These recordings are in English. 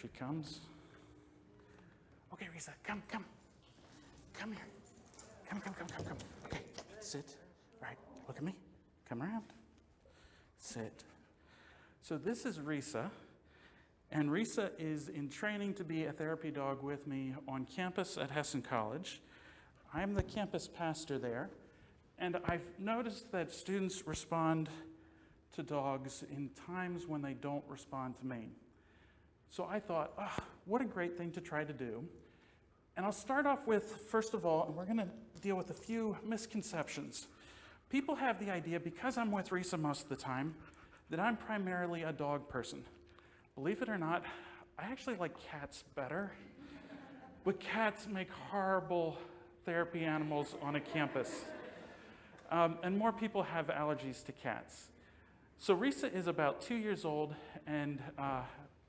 She comes. Okay, Risa, come here. Come. Okay, sit. Right, look at me. Come around. Sit. So this is Risa, and Risa is in training to be a therapy dog with me on campus at Hessen College. I'm the campus pastor there, and I've noticed that students respond to dogs in times when they don't respond to me. So I thought, what a great thing to try to do. And I'll start off with, first of all, and we're going to deal with a few misconceptions. People have the idea, because I'm with Risa most of the time, that I'm primarily a dog person. Believe it or not, I actually like cats better. But cats make horrible therapy animals on a campus. And more people have allergies to cats. So Risa is about 2 years old, and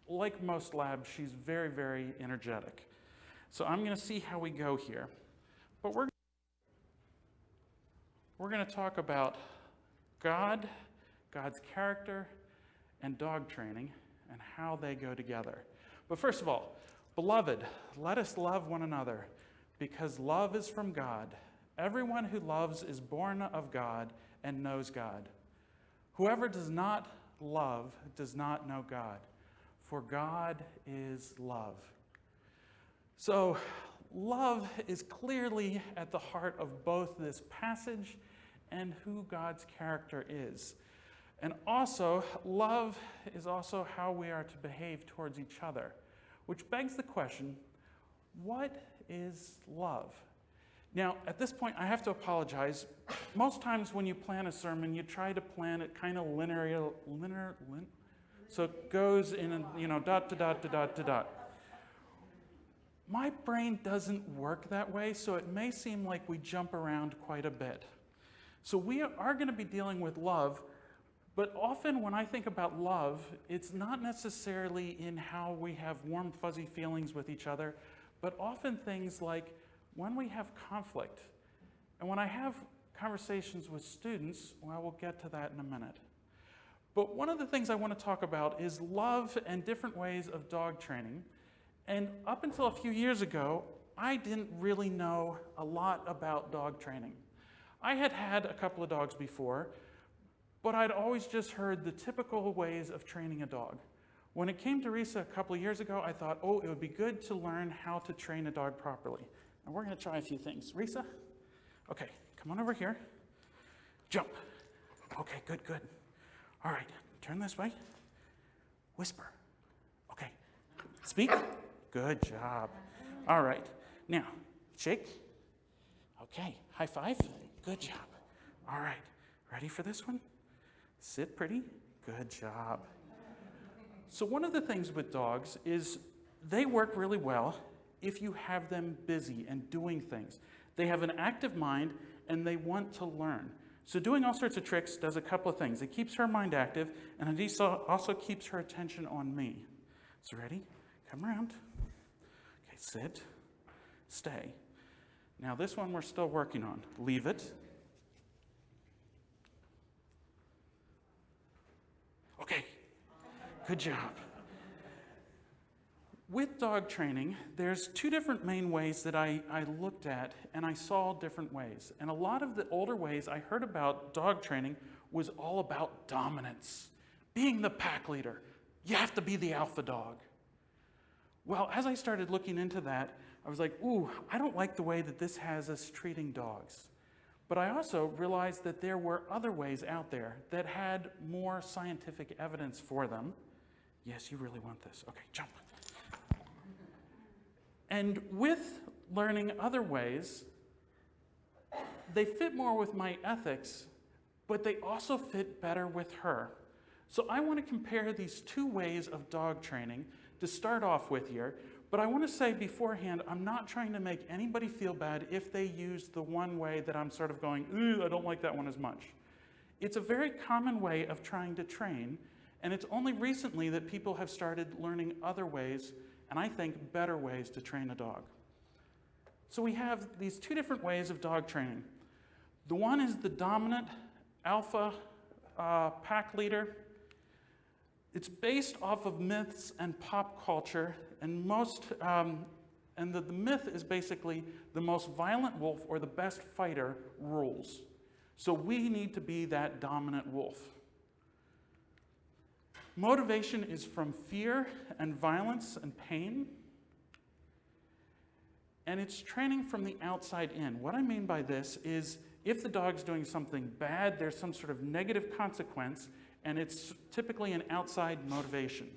like most labs, she's very, very energetic. So I'm going to see how we go here. But we're going to talk about God, God's character, and dog training, and how they go together. But first of all, beloved, let us love one another, because love is from God. Everyone who loves is born of God and knows God. Whoever does not love does not know God, for God is love. So, love is clearly at the heart of both this passage and who God's character is. And also, love is also how we are to behave towards each other, which begs the question, what is love? Now, at this point, I have to apologize. Most times when you plan a sermon, you try to plan it kind of linear, so it goes in a, dot to dot to dot to dot. My brain doesn't work that way, so it may seem like we jump around quite a bit. So we are going to be dealing with love, but often when I think about love, it's not necessarily in how we have warm, fuzzy feelings with each other, but often things like when we have conflict. And when I have conversations with students, well, we'll get to that in a minute. But one of the things I want to talk about is love and different ways of dog training. And up until a few years ago, I didn't really know a lot about dog training. I had had a couple of dogs before, but I'd always just heard the typical ways of training a dog. When it came to Risa a couple of years ago, I thought, it would be good to learn how to train a dog properly. And we're going to try a few things. Risa? Okay, come on over here. Jump. Okay, good. All right, turn this way. Whisper. Okay. Speak. Good job. All right. Now, shake. Okay. High five. Good job. All right. Ready for this one? Sit pretty. Good job. So one of the things with dogs is they work really well if you have them busy and doing things. They have an active mind and they want to learn. So doing all sorts of tricks does a couple of things. It keeps her mind active, and it also keeps her attention on me. So ready? Come around. Okay, sit, stay. Now this one we're still working on. Leave it. Okay, good job. With dog training, there's two different main ways that I looked at, and I saw different ways. And a lot of the older ways I heard about dog training was all about dominance, being the pack leader. You have to be the alpha dog. Well, as I started looking into that, I was like, I don't like the way that this has us treating dogs. But I also realized that there were other ways out there that had more scientific evidence for them. Yes, you really want this. Okay, jump. And with learning other ways, they fit more with my ethics, but they also fit better with her. So I want to compare these two ways of dog training to start off with here, but I want to say beforehand, I'm not trying to make anybody feel bad if they use the one way that I'm sort of going, I don't like that one as much. It's a very common way of trying to train, and it's only recently that people have started learning other ways, and I think better ways to train a dog. So we have these two different ways of dog training. The one is the dominant alpha pack leader. It's based off of myths and pop culture, and the myth is basically the most violent wolf or the best fighter rules. So we need to be that dominant wolf. Motivation is from fear and violence and pain. And it's training from the outside in. What I mean by this is if the dog's doing something bad, there's some sort of negative consequence, and it's typically an outside motivation.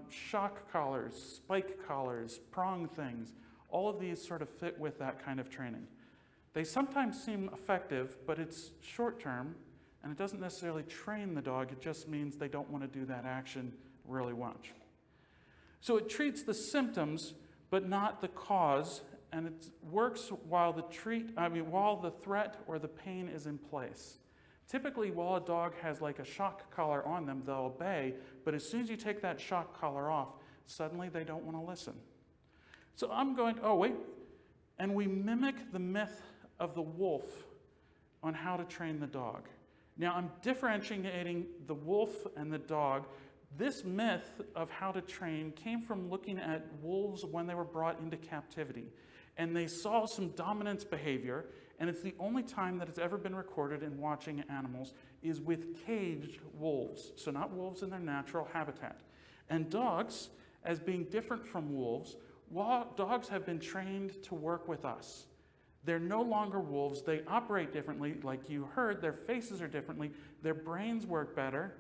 Shock collars, spike collars, prong things, all of these sort of fit with that kind of training. They sometimes seem effective, but it's short term, and it doesn't necessarily train the dog. It just means they don't want to do that action really much. So it treats the symptoms, but not the cause, and it works while the threat or the pain is in place. Typically, while a dog has like a shock collar on them, they'll obey, but as soon as you take that shock collar off, suddenly they don't want to listen. So and we mimic the myth of the wolf on how to train the dog. Now, I'm differentiating the wolf and the dog. This myth of how to train came from looking at wolves when they were brought into captivity. And they saw some dominance behavior, and it's the only time that it's ever been recorded in watching animals is with caged wolves. So not wolves in their natural habitat. And dogs, as being different from wolves, dogs have been trained to work with us. They're no longer wolves. They operate differently. Like you heard, their faces are differently. Their brains work better.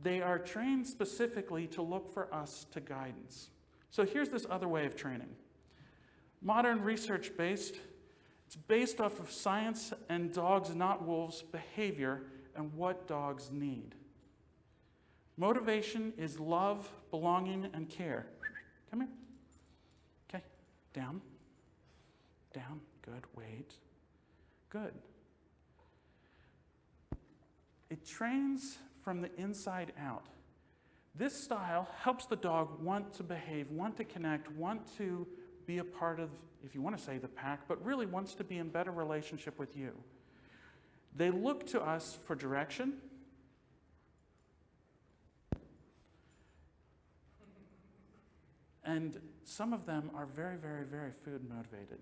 They are trained specifically to look for us to guidance. So here's this other way of training. Modern research-based. It's based off of science and dogs, not wolves, behavior and what dogs need. Motivation is love, belonging, and care. Come here. Okay, down. Down, good, wait. Good. It trains from the inside out. This style helps the dog want to behave, want to connect, want to be a part of, if you want to say the pack, but really wants to be in better relationship with you. They look to us for direction. And some of them are very, very, very food motivated.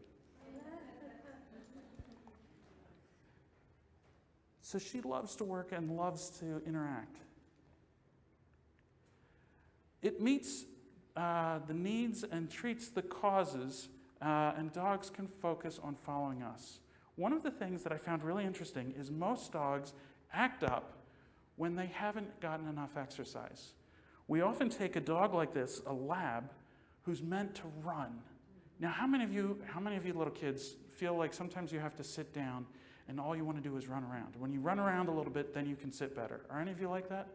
So she loves to work and loves to interact. It meets the needs and treats the causes, and dogs can focus on following us. One of the things that I found really interesting is most dogs act up when they haven't gotten enough exercise. We often take a dog like this, a lab, who's meant to run. Now, how many of you little kids feel like sometimes you have to sit down and all you want to do is run around? When you run around a little bit, then you can sit better. Are any of you like that?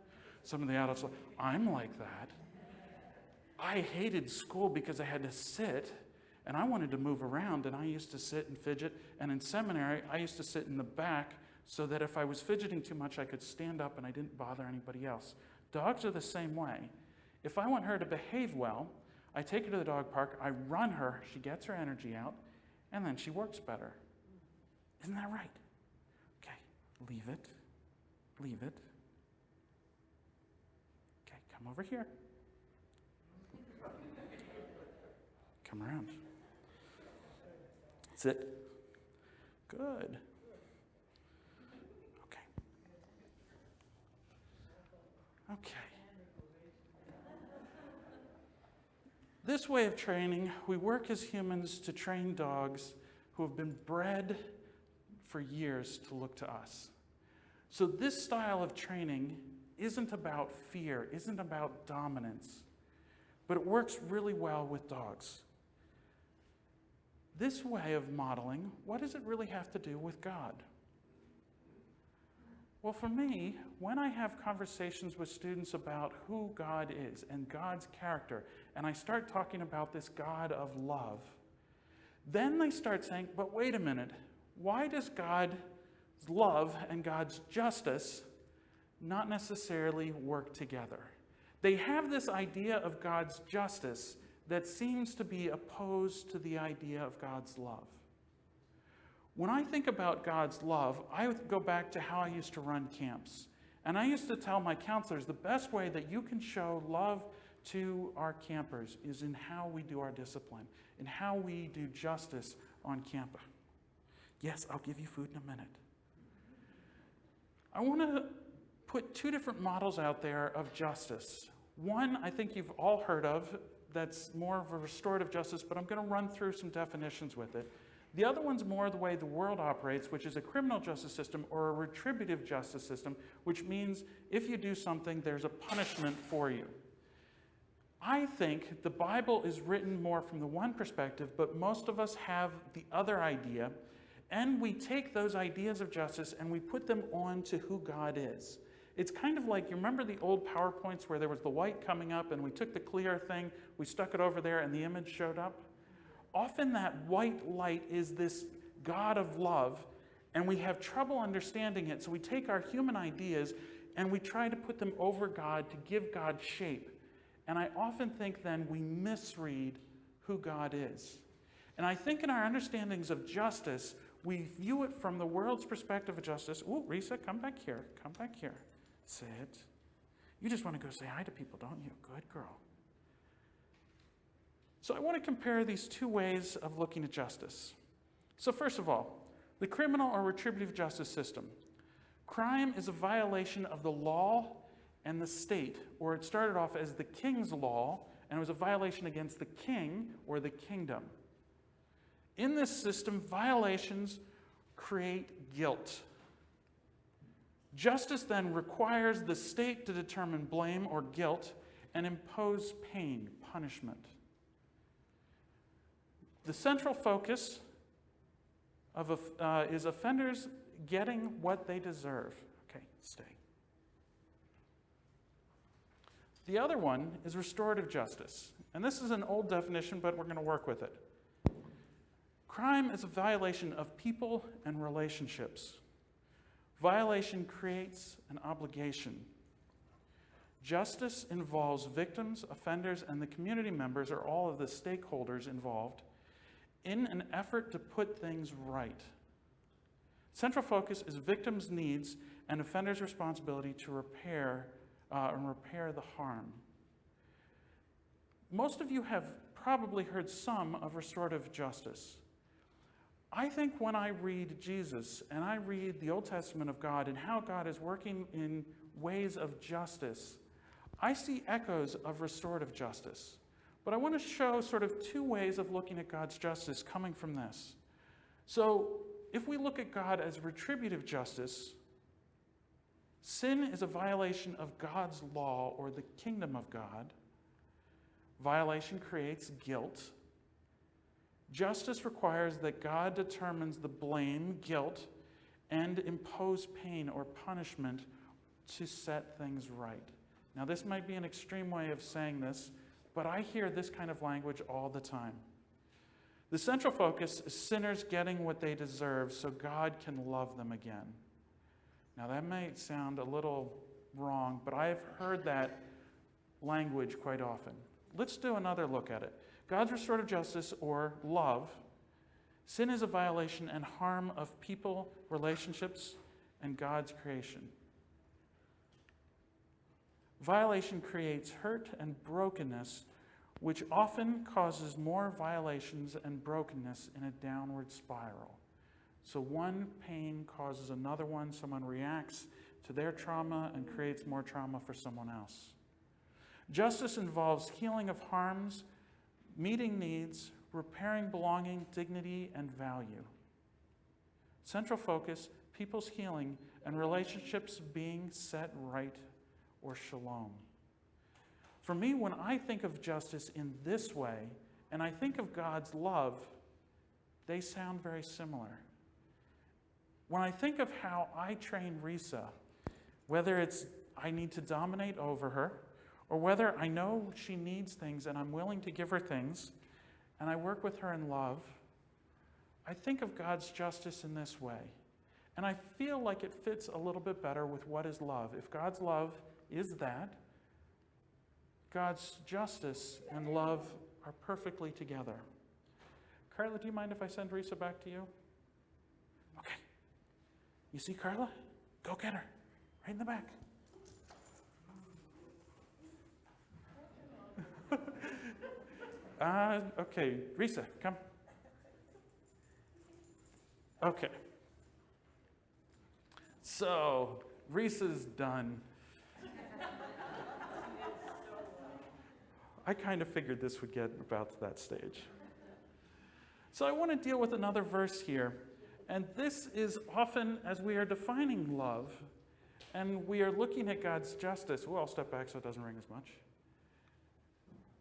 Some of the adults are like, I'm like that. I hated school because I had to sit, and I wanted to move around, and I used to sit and fidget. And in seminary, I used to sit in the back so that if I was fidgeting too much, I could stand up and I didn't bother anybody else. Dogs are the same way. If I want her to behave well, I take her to the dog park, I run her, she gets her energy out, and then she works better. Isn't that right? Okay, leave it. Leave it. Okay, come over here. Come around. Sit. Good. Okay. Okay. This way of training, we work as humans to train dogs who have been bred for years to look to us. So this style of training isn't about fear, isn't about dominance, but it works really well with dogs. This way of modeling, what does it really have to do with God? Well, for me, when I have conversations with students about who God is and God's character, and I start talking about this God of love, then they start saying, but wait a minute, why does God's love and God's justice not necessarily work together? They have this idea of God's justice that seems to be opposed to the idea of God's love. When I think about God's love, I go back to how I used to run camps. And I used to tell my counselors the best way that you can show love to our campers is in how we do our discipline, in how we do justice on campus. Yes, I'll give you food in a minute. I want to put two different models out there of justice. One I think you've all heard of, that's more of a restorative justice, but I'm going to run through some definitions with it. The other one's more the way the world operates, which is a criminal justice system or a retributive justice system, which means if you do something, there's a punishment for you. I think the Bible is written more from the one perspective, but most of us have the other idea, and we take those ideas of justice and we put them on to who God is. It's kind of like, you remember the old PowerPoints where there was the white coming up and we took the clear thing, we stuck it over there and the image showed up? Often that white light is this God of love, and we have trouble understanding it, so we take our human ideas and we try to put them over God to give God shape. And I often think then we misread who God is. And I think in our understandings of justice, we view it from the world's perspective of justice. Ooh, Risa, come back here. Come back here. Sit. You just want to go say hi to people, don't you? Good girl. So I want to compare these two ways of looking at justice. So first of all, the criminal or retributive justice system. Crime is a violation of the law and the state, or it started off as the king's law, and it was a violation against the king or the kingdom. In this system, violations create guilt. Justice then requires the state to determine blame or guilt and impose pain, punishment. The central focus is offenders getting what they deserve. Okay, stay. The other one is restorative justice. And this is an old definition, but we're going to work with it. Crime is a violation of people and relationships. Violation creates an obligation. Justice involves victims, offenders, and the community members, or all of the stakeholders involved, in an effort to put things right. Central focus is victims' needs and offenders' responsibility to repair the harm. Most of you have probably heard some of restorative justice. I think when I read Jesus and I read the Old Testament of God and how God is working in ways of justice, I see echoes of restorative justice. But I want to show sort of two ways of looking at God's justice coming from this. So if we look at God as retributive justice, sin is a violation of God's law or the kingdom of God. Violation creates guilt. Justice requires that God determines the blame, guilt, and impose pain or punishment to set things right. Now, this might be an extreme way of saying this, but I hear this kind of language all the time. The central focus is sinners getting what they deserve so God can love them again. Now, that may sound a little wrong, but I've heard that language quite often. Let's do another look at it. God's restorative justice, or love. Sin is a violation and harm of people, relationships, and God's creation. Violation creates hurt and brokenness, which often causes more violations and brokenness in a downward spiral. So one pain causes another one. Someone reacts to their trauma and creates more trauma for someone else. Justice involves healing of harms, meeting needs, repairing belonging, dignity, and value. Central focus, people's healing, and relationships being set right, or shalom. For me, when I think of justice in this way, and I think of God's love, they sound very similar. When I think of how I train Risa, whether it's I need to dominate over her, or whether I know she needs things and I'm willing to give her things, and I work with her in love, I think of God's justice in this way. And I feel like it fits a little bit better with what is love. If God's love is that, God's justice and love are perfectly together. Carla, do you mind if I send Risa back to you? Okay. You see Carla? Go get her. Right in the back. Okay, Risa, come. Okay. So, Risa's done. I kind of figured this would get about to that stage. So I want to deal with another verse here. And this is often, as we are defining love, and we are looking at God's justice. Well, I'll step back so it doesn't ring as much.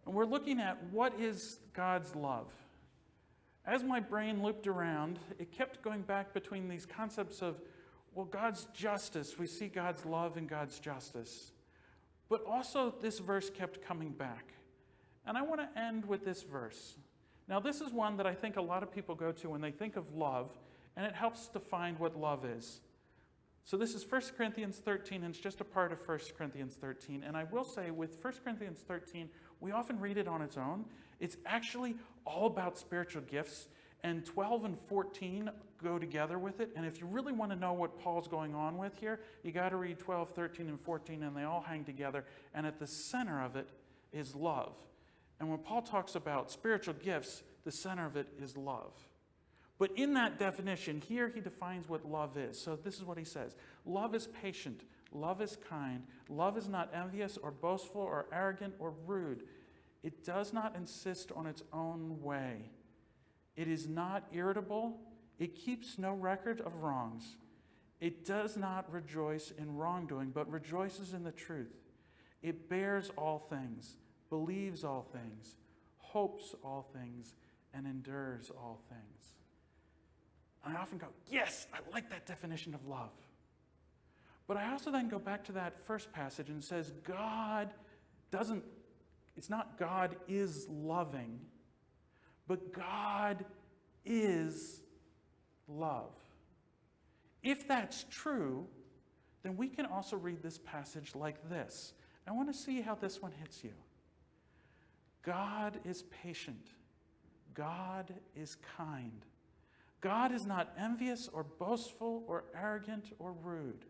And we're looking at what is God's love. As my brain looped around, it kept going back between these concepts of, well, God's justice. We see God's love and God's justice. But also this verse kept coming back. And I want to end with this verse. Now, this is one that I think a lot of people go to when they think of love, and it helps define what love is. So this is 1 Corinthians 13, and it's just a part of 1 Corinthians 13. And I will say, with 1 Corinthians 13, we often read it on its own. It's actually all about spiritual gifts, and 12 and 14 go together with it. And if you really want to know what Paul's going on with here, you got to read 12, 13, and 14, and they all hang together. And at the center of it is love. And when Paul talks about spiritual gifts, the center of it is love. But in that definition, here he defines what love is. So this is what he says. Love is patient. Love is kind. Love is not envious or boastful or arrogant or rude. It does not insist on its own way. It is not irritable. It keeps no record of wrongs. It does not rejoice in wrongdoing, but rejoices in the truth. It bears all things, believes all things, hopes all things, and endures all things. And I often go, yes, I like that definition of love. But I also then go back to that first passage and says, it's not God is loving, but God is love. If that's true, then we can also read this passage like this. I want to see how this one hits you. God is patient. God is kind. God is not envious or boastful or arrogant or rude.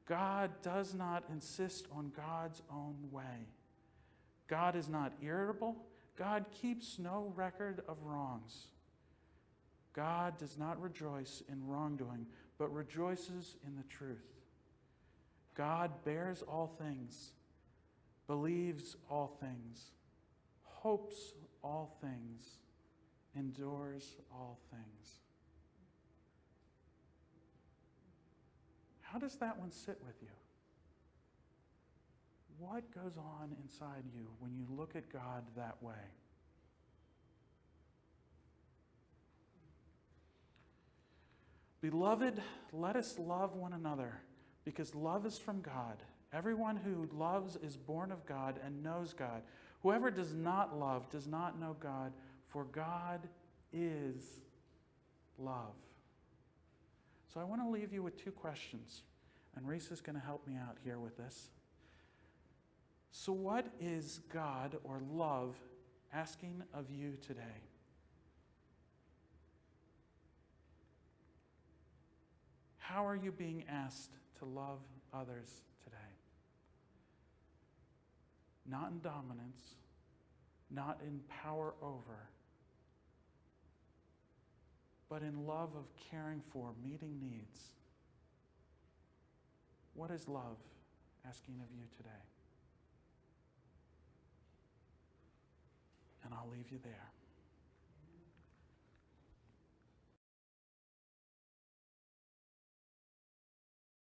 God does not insist on God's own way. God is not irritable. God keeps no record of wrongs. God does not rejoice in wrongdoing, but rejoices in the truth. God bears all things, believes all things, hopes all things, endures all things. How does that one sit with you? What goes on inside you when you look at God that way? Beloved, let us love one another, because love is from God. Everyone who loves is born of God and knows God. Whoever does not love does not know God, for God is love. So I want to leave you with two questions, and Reese is going to help me out here with this. So what is God or love asking of you today? How are you being asked to love others today? Not in dominance, not in power over, but in love of caring for, meeting needs. What is love asking of you today? And I'll leave you there.